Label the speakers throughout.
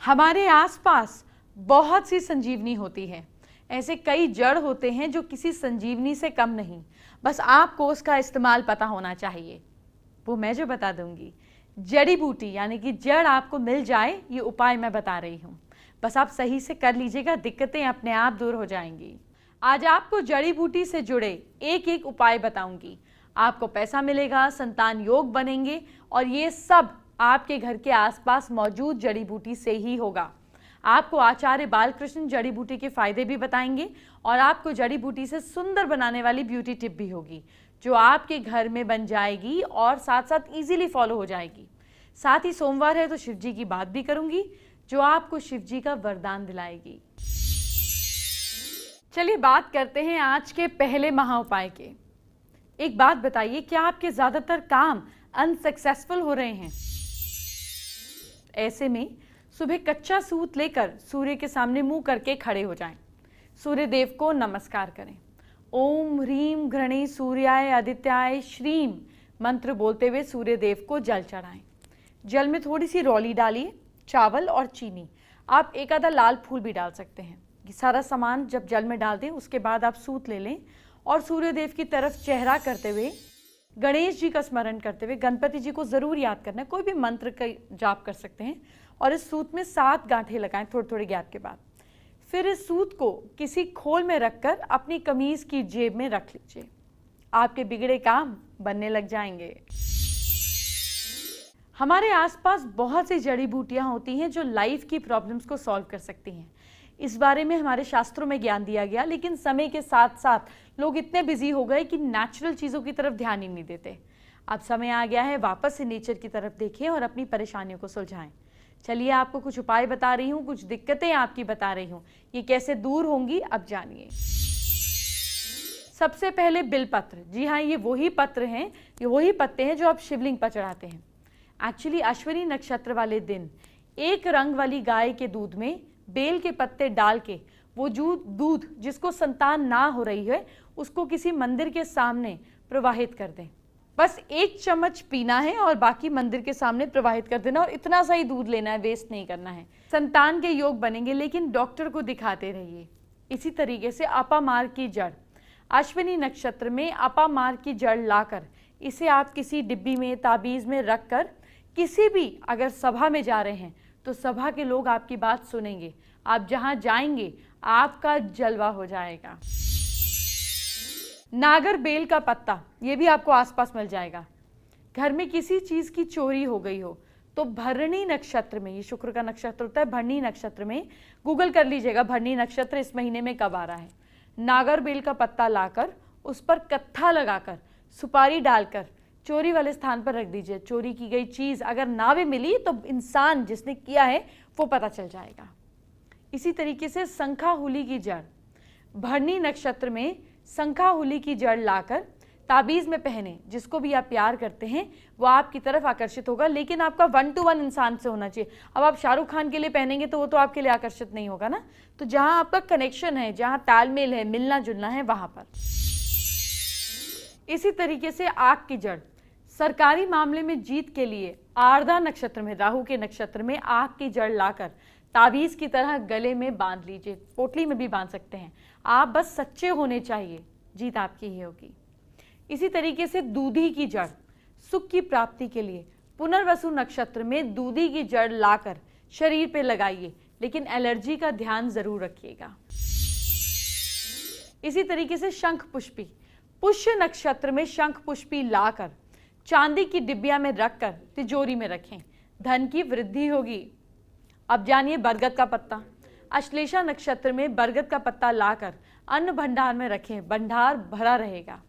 Speaker 1: हमारे आसपास बहुत सी संजीवनी होती है। ऐसे कई जड़ होते हैं जो किसी संजीवनी से कम नहीं, बस आपको उसका इस्तेमाल पता होना चाहिए। वो मैं जो बता दूंगी। जड़ी बूटी यानी कि जड़ आपको मिल जाए, ये उपाय मैं बता रही हूँ। बस आप सही से कर लीजिएगा, दिक्कतें अपने आप दूर हो जाएंगी। आज आपको जड़ी बूटी से जुड़े एक एक उपाय बताऊंगी। आपको पैसा मिलेगा, संतान योग बनेंगे और ये सब आपके घर के आसपास मौजूद जड़ी बूटी से ही होगा। आपको आचार्य बालकृष्ण जड़ी बूटी के फायदे भी बताएंगे और आपको जड़ी बूटी से सुंदर बनाने वाली ब्यूटी टिप भी होगी जो आपके घर में बन जाएगी और साथ साथ इजीली फॉलो हो जाएगी। साथ ही सोमवार है तो शिव जी की बात भी करूंगी जो आपको शिव जी का वरदान दिलाएगी। चलिए बात करते हैं आज के पहले महाउपाय के। एक बात बताइए, क्या आपके ज्यादातर काम अनसक्सेसफुल हो रहे हैं? ऐसे में सुबह कच्चा सूत लेकर सूर्य के सामने मुंह करके खड़े हो जाएं। सूर्य देव को नमस्कार करें। ओम ह्रीम घृणी सूर्याय आदित्याय श्रीम मंत्र बोलते हुए सूर्य देव को जल चढ़ाएं। जल में थोड़ी सी रौली डालिए, चावल और चीनी। आप एक आधा लाल फूल भी डाल सकते हैं। ये सारा सामान जब जल में डाल दें उसके बाद आप सूत ले लें और सूर्य देव की तरफ चेहरा करते हुए, गणेश जी का स्मरण करते हुए, गणपति जी को जरूर याद करना है। कोई भी मंत्र का जाप कर सकते हैं और इस सूत में 7 गांठें लगाएं थोड़े थोड़े गैप के बाद। फिर इस सूत को किसी खोल में रखकर अपनी कमीज की जेब में रख लीजिए। आपके बिगड़े काम बनने लग जाएंगे। हमारे आसपास बहुत सी जड़ी बूटियां होती हैं जो लाइफ की प्रॉब्लम्स को सॉल्व कर सकती हैं। इस बारे में हमारे शास्त्रों में ज्ञान दिया गया, लेकिन समय के साथ साथ लोग इतने बिजी हो गए कि नेचुरल चीज़ों की तरफ ध्यान ही नहीं देते। अब समय आ गया है वापस से नेचर की तरफ देखें और अपनी परेशानियों को सुलझाएं। चलिए आपको कुछ उपाय बता रही हूँ, कुछ दिक्कतें आपकी बता रही हूँ, ये कैसे दूर होंगी अब जानिए। सबसे पहले बिलपत्र। जी हाँ, ये वही पत्र हैं, ये वही पत्ते हैं जो आप शिवलिंग पर चढ़ाते हैं। एक्चुअली अश्विनी नक्षत्र वाले दिन एक रंग वाली गाय के दूध में बेल के पत्ते डाल के वो दूध जिसको संतान ना हो रही है उसको किसी मंदिर के सामने प्रवाहित कर दें। बस 1 चम्मच पीना है और बाकी मंदिर के सामने प्रवाहित कर देना और इतना सा ही दूध लेना है, वेस्ट नहीं करना है। संतान के योग बनेंगे, लेकिन डॉक्टर को दिखाते रहिए। इसी तरीके से अपामार की जड़, अश्विनी नक्षत्र में अपामार की जड़ लाकर इसे आप किसी डिब्बी में, ताबीज में रखकर किसी भी अगर सभा में जा रहे हैं तो सभा के लोग आपकी बात सुनेंगे। आप जहां जाएंगे आपका जलवा हो जाएगा। नागर बेल का पत्ता, ये भी आपको आसपास मिल जाएगा। घर में किसी चीज की चोरी हो गई हो तो भरणी नक्षत्र में, ये शुक्र का नक्षत्र होता है, भरणी नक्षत्र में गूगल कर लीजिएगा भरणी नक्षत्र इस महीने में कब आ रहा है। नागर बेल का पत्ता लाकर उस पर कत्था लगाकर सुपारी डालकर चोरी वाले स्थान पर रख दीजिए। चोरी की गई चीज अगर ना भी मिली तो इंसान जिसने किया है वो पता चल जाएगा। इसी तरीके से शंखाहुली की जड़, भरणी नक्षत्र में शंखाहुली की जड़ लाकर ताबीज में पहने। जिसको भी आप प्यार करते हैं वो आपकी तरफ आकर्षित होगा, लेकिन आपका 1 to 1 इंसान से होना चाहिए। अब आप शाहरुख खान के लिए पहनेंगे तो वो तो आपके लिए आकर्षित नहीं होगा ना। तो जहां आपका कनेक्शन है, जहां तालमेल है, मिलना जुलना है, वहां पर। इसी तरीके से आग की जड़, सरकारी मामले में जीत के लिए आर्द्रा नक्षत्र में, राहु के नक्षत्र में आग की जड़ लाकर ताबीज की तरह गले में बांध लीजिए। पोटली में भी बांध सकते हैं। आप बस सच्चे होने चाहिए, जीत आपकी ही होगी। इसी तरीके से दूधी की जड़, सुख की प्राप्ति के लिए पुनर्वसु नक्षत्र में दूधी की जड़ लाकर शरीर पे लगाइए, लेकिन एलर्जी का ध्यान जरूर रखिएगा। इसी तरीके से शंख पुष्पी, पुष्य नक्षत्र में शंख पुष्पी लाकर चांदी की डिब्बिया में रखकर तिजोरी में रखें, धन की वृद्धि होगी। अब जानिए बरगद का पत्ता, अश्लेषा नक्षत्र में बरगद का पत्ता लाकर अन्न भंडार में रखें, भंडार भरा रहेगा।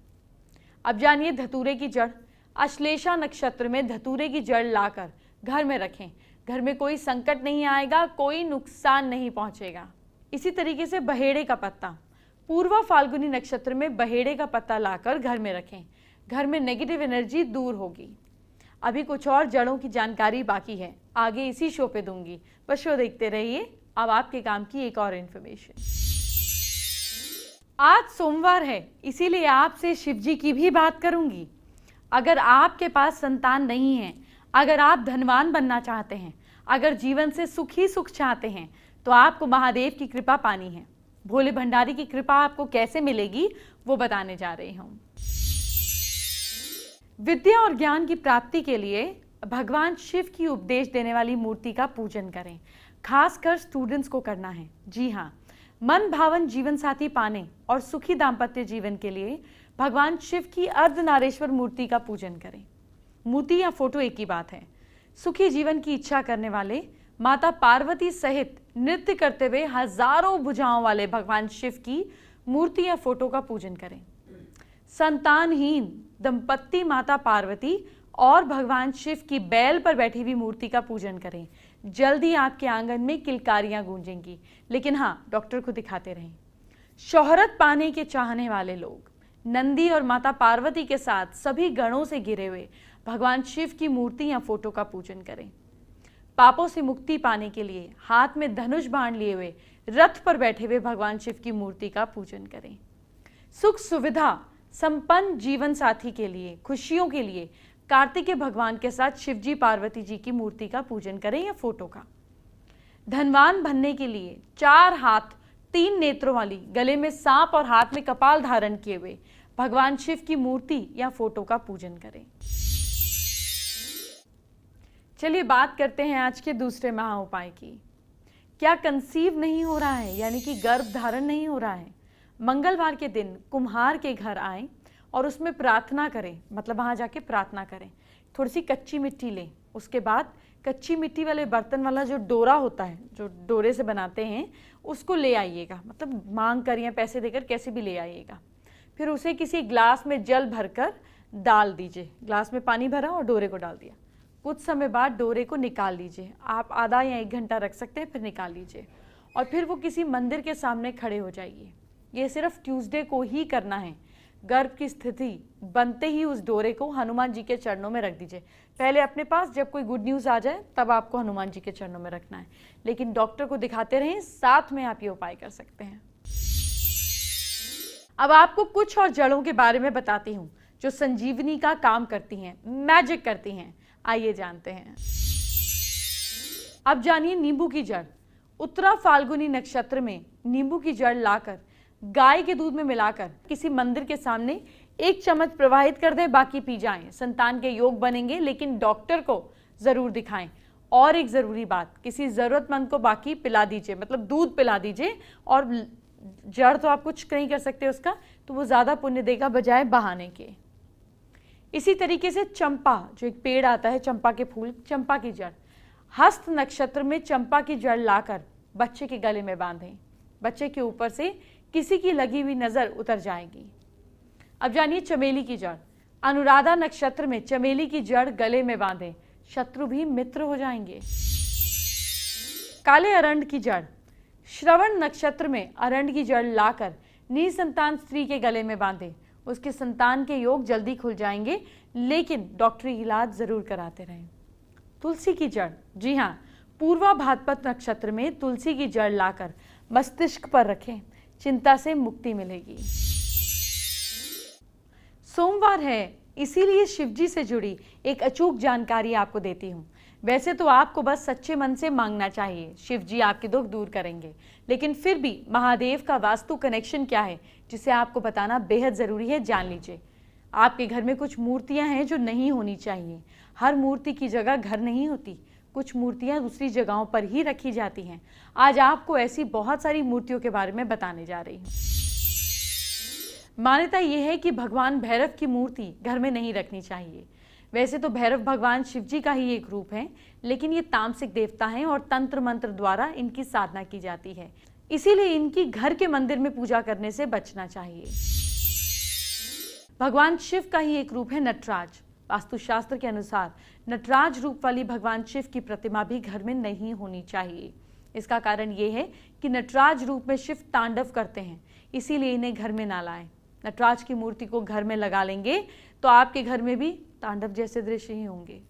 Speaker 1: अब जानिए धतूरे की जड़, अश्लेषा नक्षत्र में धतूरे की जड़ लाकर घर में रखें, घर में कोई संकट नहीं आएगा, कोई नुकसान नहीं पहुंचेगा। इसी तरीके से बहेड़े का पत्ता, पूर्वा फाल्गुनी नक्षत्र में बहेड़े का पत्ता लाकर घर में रखें, घर में नेगेटिव एनर्जी दूर होगी। अभी कुछ और जड़ों की जानकारी बाकी है, आगे इसी शो पे दूंगी, बस शो देखते रहिए। अब आपके काम की एक और इन्फॉर्मेशन। आज सोमवार है, इसीलिए आपसे शिव जी की भी बात करूंगी। अगर आपके पास संतान नहीं है, अगर आप धनवान बनना चाहते हैं, अगर जीवन से सुख ही सुख चाहते हैं तो आपको महादेव की कृपा पानी है। भोले भंडारी की कृपा आपको कैसे मिलेगी वो बताने जा रही हूं। विद्या और ज्ञान की प्राप्ति के लिए भगवान शिव की उपदेश देने वाली मूर्ति का पूजन करें। खासकर स्टूडेंट्स को करना है। जी हाँ, मन भावन जीवन साथी पाने और सुखी दाम्पत्य जीवन के लिए भगवान शिव की अर्धनारेश्वर मूर्ति का पूजन करें। मूर्ति या फोटो एक ही बात है। सुखी जीवन की इच्छा करने वाले माता पार्वती सहित नृत्य करते हुए हजारों भुजाओं वाले भगवान शिव की मूर्ति या फोटो का पूजन करें। संतानहीन दंपत्ति माता पार्वती और भगवान शिव की बैल पर बैठी हुई मूर्ति का पूजन करें। जल्दी आपके आंगन में किलकारियां गूंजेंगी। लेकिन हाँ, डॉक्टर को दिखाते रहें। शोहरत पाने के चाहने वाले लोग नंदी और माता पार्वती के साथ सभी गणों से घिरे हुए भगवान शिव की मूर्ति या फोटो का पूजन करें। पापों से मुक्ति पाने के लिए हाथ में धनुष बाण लिए हुए रथ पर बैठे हुए भगवान शिव की मूर्ति का पूजन करें। सुख सुविधा संपन्न जीवन साथी के लिए, खुशियों के लिए कार्तिकेय भगवान के साथ शिवजी पार्वती जी की मूर्ति का पूजन करें या फोटो का। धनवान बनने के लिए 4 हाथ 3 नेत्रों वाली, गले में सांप और हाथ में कपाल धारण किए हुए भगवान शिव की मूर्ति या फोटो का पूजन करें। चलिए बात करते हैं आज के दूसरे महा उपाय की। क्या कंसीव नहीं हो रहा है, यानी कि गर्भ धारण नहीं हो रहा है? मंगलवार के दिन कुम्हार के घर आएं और उसमें प्रार्थना करें, मतलब वहां जाके प्रार्थना करें। थोड़ी सी कच्ची मिट्टी लें, उसके बाद कच्ची मिट्टी वाले बर्तन वाला जो डोरा होता है, जो डोरे से बनाते हैं, उसको ले आइएगा, मतलब मांग कर या पैसे देकर कैसे भी ले आइएगा। फिर उसे किसी ग्लास में जल भरकर डाल दीजिए। ग्लास में पानी भरा और डोरे को डाल दिया। कुछ समय बाद डोरे को निकाल लीजिए। आप आधा या 1 घंटा रख सकते हैं, फिर निकाल लीजिए और फिर वो किसी मंदिर के सामने खड़े हो जाइए। ये सिर्फ ट्यूसडे को ही करना है। गर्भ की स्थिति बनते ही उस डोरे को हनुमान जी के चरणों में रख दीजिए। पहले अपने पास, जब कोई गुड न्यूज़ आ जाए तब आपको हनुमान जी के चरणों में रखना है, लेकिन डॉक्टर को दिखाते रहें, साथ में आप ये उपाय कर सकते हैं। अब आपको कुछ और जड़ों के बारे में बताती हूँ जो संजीवनी का काम करती हैं, मैजिक करती हैं। आइए जानते हैं। अब जानिए नींबू की जड़। उत्तरा फाल्गुनी नक्षत्र में नींबू की जड़ लाकर गाय के दूध में मिलाकर किसी मंदिर के सामने 1 चम्मच प्रवाहित कर दें, बाकी पी जाएं। संतान के योग बनेंगे, लेकिन डॉक्टर को जरूर दिखाएं। और एक जरूरी बात, किसी जरूरतमंद को बाकी पिला दीजिए, मतलब दूध पिला दीजिए। और जड़ तो आप कुछ नहीं कर सकते उसका, तो वो ज्यादा पुण्य देगा बजाय बहाने के। इसी तरीके से चंपा, जो एक पेड़ आता है, चंपा के फूल, चंपा की जड़, हस्त नक्षत्र में चंपा की जड़ लाकर बच्चे के गले में बांधें। बच्चे के ऊपर से किसी की लगी हुई नजर उतर जाएगी। अब जानिए चमेली की जड़। अनुराधा नक्षत्र में चमेली की जड़ गले में बांधें, शत्रु भी मित्र हो जाएंगे। काले अरंड की जड़। श्रवण नक्षत्र में अरंड की जड़ लाकर निसंतान स्त्री के गले में बांधें। उसके संतान के योग जल्दी खुल जाएंगे, लेकिन डॉक्टरी इलाज जरूर कराते रहें। तुलसी की जड़। जी हाँ, पूर्वा भाद्रपद नक्षत्र में तुलसी की जड़ लाकर मस्तिष्क पर रखें, चिंता से मुक्ति मिलेगी। सोमवार है, इसीलिए शिवजी से जुड़ी एक अचूक जानकारी आपको देती हूँ। वैसे तो आपको बस सच्चे मन से मांगना चाहिए, शिवजी आपके दुख दूर करेंगे, लेकिन फिर भी महादेव का वास्तु कनेक्शन क्या है, जिसे आपको बताना बेहद जरूरी है, जान लीजिए। आपके घर में कुछ मूर्तियां हैं जो नहीं होनी चाहिए। हर मूर्ति की जगह घर नहीं होती, कुछ मूर्तियां दूसरी जगहों पर ही रखी जाती हैं। आज आपको ऐसी बहुत सारी मूर्तियों के बारे में बताने जा रही हूँ। मान्यता यह है कि भगवान भैरव की मूर्ति घर में नहीं रखनी चाहिए। वैसे तो भैरव भगवान शिवजी का ही एक रूप है, लेकिन ये तामसिक देवता हैं और तंत्र मंत्र द्वारा इनकी साधना की जाती है, इसीलिए इनकी घर के मंदिर में पूजा करने से बचना चाहिए। भगवान शिव का ही एक रूप है नटराज। वास्तुशास्त्र के अनुसार नटराज रूप वाली भगवान शिव की प्रतिमा भी घर में नहीं होनी चाहिए। इसका कारण ये है कि नटराज रूप में शिव तांडव करते हैं, इसीलिए इन्हें घर में ना लाएं। नटराज की मूर्ति को घर में लगा लेंगे तो आपके घर में भी तांडव जैसे दृश्य ही होंगे।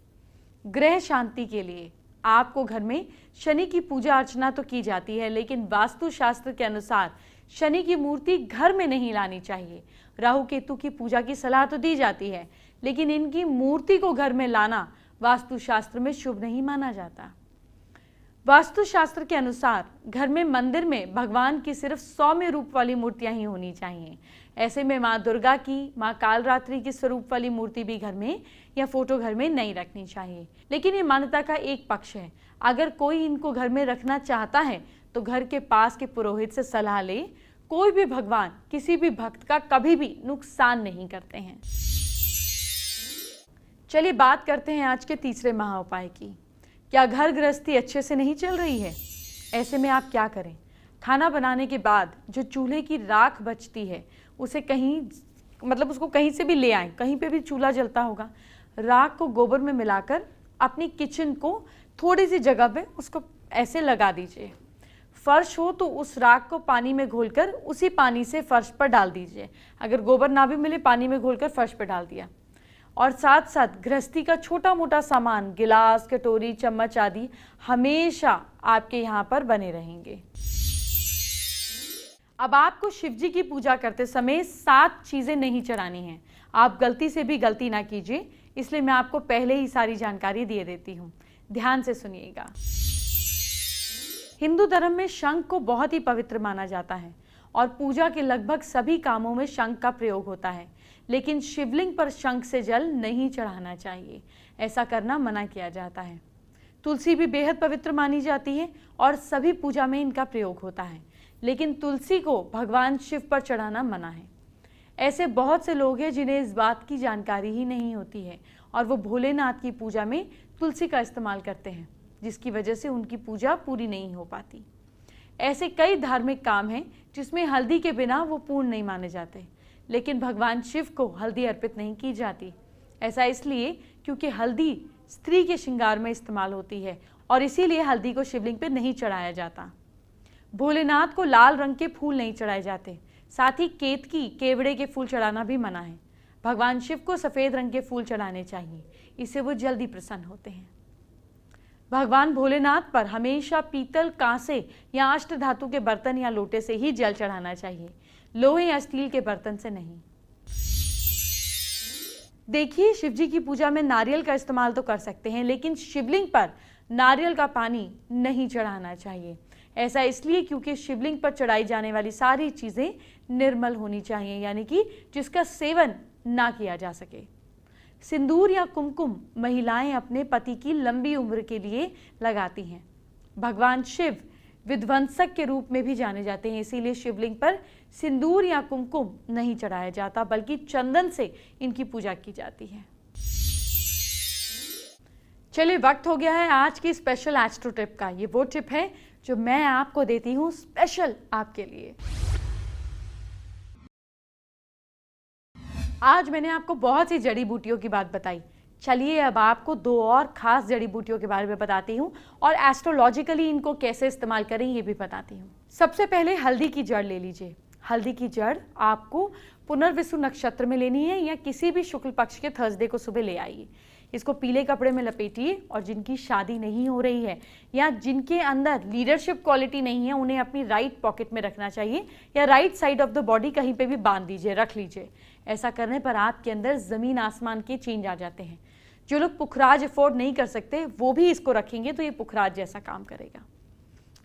Speaker 1: ग्रह शांति के लिए आपको घर में शनि की पूजा अर्चना तो की जाती है, लेकिन वास्तुशास्त्र के अनुसार शनि की मूर्ति घर में नहीं लानी चाहिए। राहु केतु की पूजा की सलाह तो दी जाती है, लेकिन इनकी मूर्ति को घर में लाना वास्तुशास्त्र में शुभ नहीं माना जाता। वास्तुशास्त्र के अनुसार घर में मंदिर में भगवान की सिर्फ सौम्य रूप वाली मूर्तियां ही होनी चाहिए। ऐसे में माँ दुर्गा की, माँ कालरात्रि की स्वरूप वाली मूर्ति भी घर में या फोटो घर में नहीं रखनी चाहिए। लेकिन ये मान्यता का एक पक्ष है। अगर कोई इनको घर में रखना चाहता है तो घर के पास के पुरोहित से सलाह ले। कोई भी भगवान किसी भी भक्त का कभी भी नुकसान नहीं करते हैं। चलिए बात करते हैं आज के तीसरे महाउपाय की। क्या घर गृहस्थी अच्छे से नहीं चल रही है? ऐसे में आप क्या करें? खाना बनाने के बाद जो चूल्हे की राख बचती है उसे कहीं उसको कहीं से भी ले आएं, कहीं पे भी चूल्हा जलता होगा, राख को गोबर में मिलाकर अपनी किचन को थोड़ी सी जगह पे उसको ऐसे लगा दीजिए। फर्श हो तो उस राख को पानी में घोलकर उसी पानी से फर्श पर डाल दीजिए। अगर गोबर ना भी मिले, पानी में घोलकर फर्श पर डाल दिया। और साथ साथ गृहस्थी का छोटा मोटा सामान, गिलास, कटोरी, चम्मच आदि हमेशा आपके यहाँ पर बने रहेंगे। अब आपको शिव जी की पूजा करते समय 7 चीजें नहीं चढ़ानी हैं। आप गलती से भी गलती ना कीजिए, इसलिए मैं आपको पहले ही सारी जानकारी दे देती हूँ। ध्यान से सुनिएगा। हिंदू धर्म में शंख को बहुत ही पवित्र माना जाता है और पूजा के लगभग सभी कामों में शंख का प्रयोग होता है। लेकिन शिवलिंग पर शंख से जल नहीं चढ़ाना चाहिए, ऐसा करना मना किया जाता है। तुलसी भी बेहद पवित्र मानी जाती है और सभी पूजा में इनका प्रयोग होता है, लेकिन तुलसी को भगवान शिव पर चढ़ाना मना है। ऐसे बहुत से लोग हैं जिन्हें इस बात की जानकारी ही नहीं होती है और वो भोलेनाथ की पूजा में तुलसी का इस्तेमाल करते हैं, जिसकी वजह से उनकी पूजा पूरी नहीं हो पाती। ऐसे कई धार्मिक काम हैं जिसमें हल्दी के बिना वो पूर्ण नहीं माने जाते, लेकिन भगवान शिव को हल्दी अर्पित नहीं की जाती। ऐसा इसलिए क्योंकि हल्दी स्त्री के श्रृंगार में इस्तेमाल होती है और इसीलिए हल्दी को शिवलिंग पर नहीं चढ़ाया जाता। भोलेनाथ को लाल रंग के फूल नहीं चढ़ाए जाते, साथ ही केतकी, केवड़े के फूल चढ़ाना भी मना है। भगवान शिव को सफ़ेद रंग के फूल चढ़ाने चाहिए, इससे वो जल्दी प्रसन्न होते हैं। भगवान भोलेनाथ पर हमेशा पीतल, कांसे या अष्ट धातु के बर्तन या लोटे से ही जल चढ़ाना चाहिए, लोहे या स्टील के बर्तन से नहीं। देखिए, शिवजी की पूजा में नारियल का इस्तेमाल तो कर सकते हैं, लेकिन शिवलिंग पर नारियल का पानी नहीं चढ़ाना चाहिए। ऐसा इसलिए क्योंकि शिवलिंग पर चढ़ाई जाने वाली सारी चीजें निर्मल होनी चाहिए, यानी कि जिसका सेवन ना किया जा सके। सिंदूर या कुमकुम महिलाएं अपने पति की लंबी उम्र के लिए लगाती हैं। भगवान शिव विध्वंसक के रूप में भी जाने जाते हैं, इसीलिए शिवलिंग पर सिंदूर या कुमकुम नहीं चढ़ाया जाता, बल्कि चंदन से इनकी पूजा की जाती है। चलिए, वक्त हो गया है आज की स्पेशल एस्ट्रो टिप का। ये वो टिप है जो मैं आपको देती हूँ स्पेशल आपके लिए। आज मैंने आपको बहुत सी जड़ी बूटियों की बात बताई। चलिए अब आपको 2 और खास जड़ी बूटियों के बारे में बताती हूँ और एस्ट्रोलॉजिकली इनको कैसे इस्तेमाल करें ये भी बताती हूँ। सबसे पहले हल्दी की जड़ ले लीजिए। हल्दी की जड़ आपको पुनर्वसु नक्षत्र में लेनी है या किसी भी शुक्ल पक्ष के थर्सडे को सुबह ले आइए। इसको पीले कपड़े में लपेटिए और जिनकी शादी नहीं हो रही है या जिनके अंदर लीडरशिप क्वालिटी नहीं है, उन्हें अपनी राइट पॉकेट में रखना चाहिए या right side of the body कहीं पे भी बांध दीजिए, रख लीजिए। ऐसा करने पर आपके अंदर ज़मीन आसमान के चेंज आ जाते हैं। जो लोग पुखराज अफोर्ड नहीं कर सकते वो भी इसको रखेंगे तो ये पुखराज जैसा काम करेगा।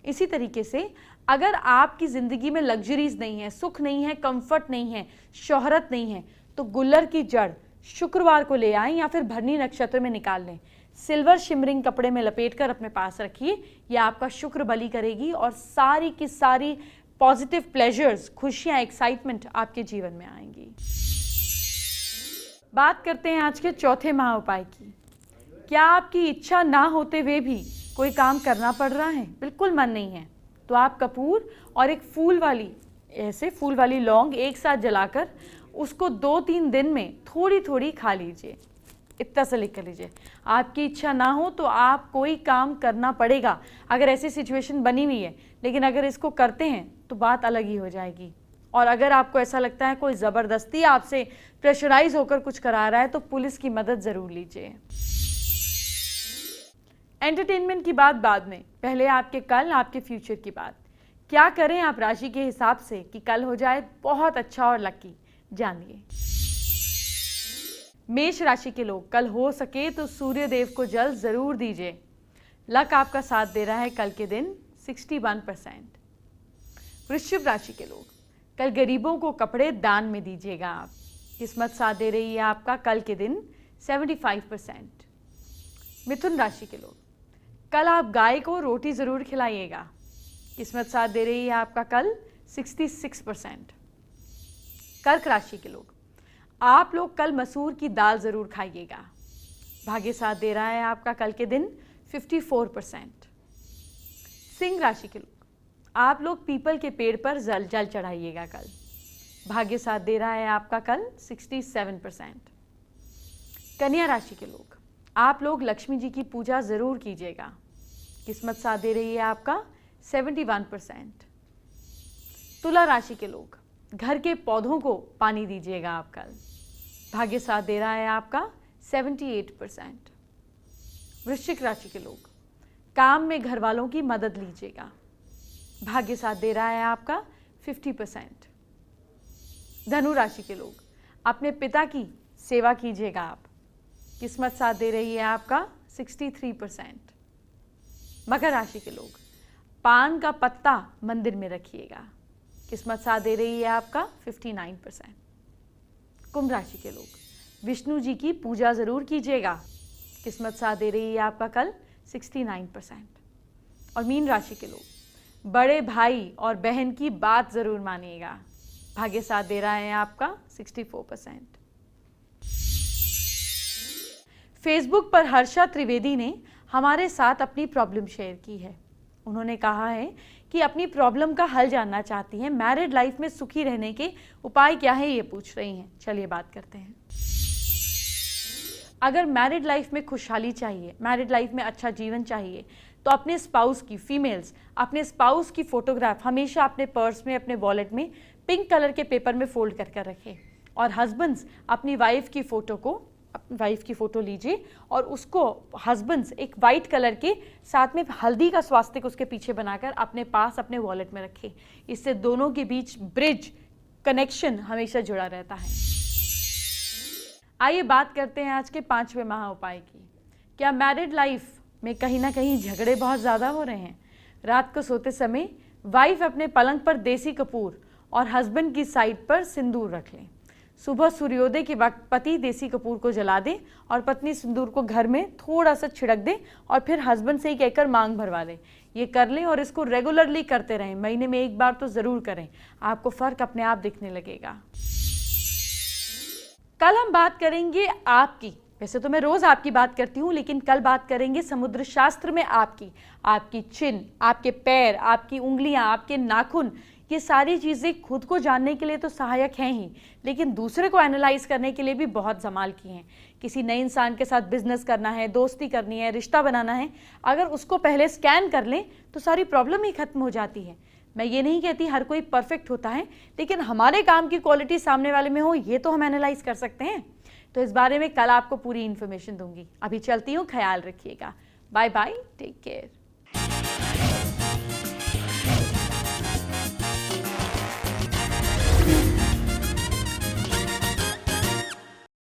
Speaker 1: इसी तरीके से अगर आपकी ज़िंदगी में लग्जरीज नहीं है, सुख नहीं है, कंफर्ट नहीं है, शोहरत नहीं है, तो गुल्लर की जड़ शुक्रवार को ले आएं या फिर भरनी नक्षत्र में निकाल लें। सिल्वर शिमरिंग कपड़े में लपेटकर अपने पास रखिए। यह आपका शुक्र बली करेगी और सारी की सारी पॉजिटिव प्लेजर्स, खुशियां, एक्साइटमेंट आपके जीवन में आएंगी। बात करते हैं आज के चौथे महाउपाय की। क्या आपकी इच्छा ना होते हुए भी कोई काम करना पड़ रहा है, बिल्कुल मन नहीं है, तो आप कपूर और एक फूल वाली लौंग एक साथ जलाकर उसको 2-3 दिन में थोड़ी थोड़ी खा लीजिए। इतना सा लिख कर लीजिए। आपकी इच्छा ना हो तो आप कोई काम करना पड़ेगा अगर ऐसी सिचुएशन बनी हुई है, लेकिन अगर इसको करते हैं तो बात अलग ही हो जाएगी। और अगर आपको ऐसा लगता है कोई ज़बरदस्ती आपसे प्रेशराइज होकर कुछ करा रहा है तो पुलिस की मदद ज़रूर लीजिए। एंटरटेनमेंट की बात बाद में, पहले आपके कल, आपके फ्यूचर की बात। क्या करें आप राशि के हिसाब से कि कल हो जाए बहुत अच्छा और लकी, जानिए। मेष राशि के लोग, कल हो सके तो सूर्य देव को जल जरूर दीजिए। लक आपका साथ दे रहा है कल के दिन 61%। वृश्चिक राशि के लोग, कल गरीबों को कपड़े दान में दीजिएगा आप। किस्मत साथ दे रही है आपका कल के दिन 75%। मिथुन राशि के लोग, कल आप गाय को रोटी ज़रूर खिलाइएगा। किस्मत साथ दे रही है आपका कल 66%। कर्क राशि के लोग, आप लोग कल मसूर की दाल ज़रूर खाइएगा। भाग्य साथ दे रहा है आपका कल के दिन 54%। सिंह राशि के लोग, आप लोग पीपल के पेड़ पर जल चढ़ाइएगा कल। भाग्य साथ दे रहा है आपका कल 67%। कन्या राशि के लोग, आप लोग लक्ष्मी जी की पूजा ज़रूर कीजिएगा। किस्मत साथ दे रही है आपका 71%। तुला राशि के लोग, घर के पौधों को पानी दीजिएगा आप कल। भाग्य साथ दे रहा है आपका 78%। वृश्चिक राशि के लोग, काम में घर वालों की मदद लीजिएगा। भाग्य साथ दे रहा है आपका 50%। धनु राशि के लोग, अपने पिता की सेवा कीजिएगा आप। किस्मत साथ दे रही है आपका 63%। मकर राशि के लोग, पान का पत्ता मंदिर में रखिएगा। किस्मत साथ दे रही है आपका 59%। कुंभ राशि के लोग, विष्णु जी की पूजा ज़रूर कीजिएगा। किस्मत साथ दे रही है आपका कल 69%। और मीन राशि के लोग, बड़े भाई और बहन की बात ज़रूर मानिएगा। भाग्य साथ दे रहा है आपका 64%। फेसबुक पर हर्षा त्रिवेदी ने हमारे साथ अपनी प्रॉब्लम शेयर की है। उन्होंने कहा है कि अपनी प्रॉब्लम का हल जानना चाहती हैं। मैरिड लाइफ में सुखी रहने के उपाय क्या है ये पूछ रही हैं। चलिए बात करते हैं। अगर मैरिड लाइफ में खुशहाली चाहिए, मैरिड लाइफ में अच्छा जीवन चाहिए, तो अपने स्पाउस की, फीमेल्स अपने स्पाउस की फोटोग्राफ हमेशा अपने पर्स में, अपने वॉलेट में पिंक कलर के पेपर में फोल्ड कर कर रखें। और हस्बैंड्स अपनी वाइफ की फ़ोटो लीजिए और उसको हस्बैंड्स एक वाइट कलर के साथ में हल्दी का स्वास्तिक उसके पीछे बनाकर अपने पास, अपने वॉलेट में रखें। इससे दोनों के बीच ब्रिज कनेक्शन हमेशा जुड़ा रहता है। आइए बात करते हैं आज के 5वें महा उपाय की। क्या मैरिड लाइफ में कहीं ना कहीं झगड़े बहुत ज़्यादा हो रहे हैं? रात को सोते समय वाइफ अपने पलंग पर देसी कपूर और हस्बैंड की साइड पर सिंदूर रख लें। सुबह सूर्योदय के वक्त पति देसी कपूर को जला दे और पत्नी सिंदूर को घर में थोड़ा सा छिड़क दे और फिर हस्बैंड से ही कहकर मांग भरवा ले। ये कर लें और इसको रेगुलरली करते रहें। महीने में एक बार तो ज़रूर करें, आपको फ़र्क अपने आप दिखने लगेगा। कल हम बात करेंगे आपकी, वैसे तो मैं रोज़ आपकी बात करती हूँ, लेकिन कल बात करेंगे समुद्र शास्त्र में आपकी चिन्ह, आपके पैर, आपकी उंगलियाँ, आपके नाखून। ये सारी चीज़ें खुद को जानने के लिए तो सहायक हैं ही, लेकिन दूसरे को एनालाइज करने के लिए भी बहुत कमाल की हैं। किसी नए इंसान के साथ बिजनेस करना है, दोस्ती करनी है, रिश्ता बनाना है, अगर उसको पहले स्कैन कर लें तो सारी प्रॉब्लम ही खत्म हो जाती है। मैं ये नहीं कहती हर कोई परफेक्ट होता है, लेकिन हमारे काम की क्वालिटी सामने वाले में हो ये तो हम एनालाइज कर सकते हैं। तो इस बारे में कल आपको पूरी इन्फॉर्मेशन दूंगी। अभी चलती हूँ, ख्याल रखिएगा। Bye bye, take care.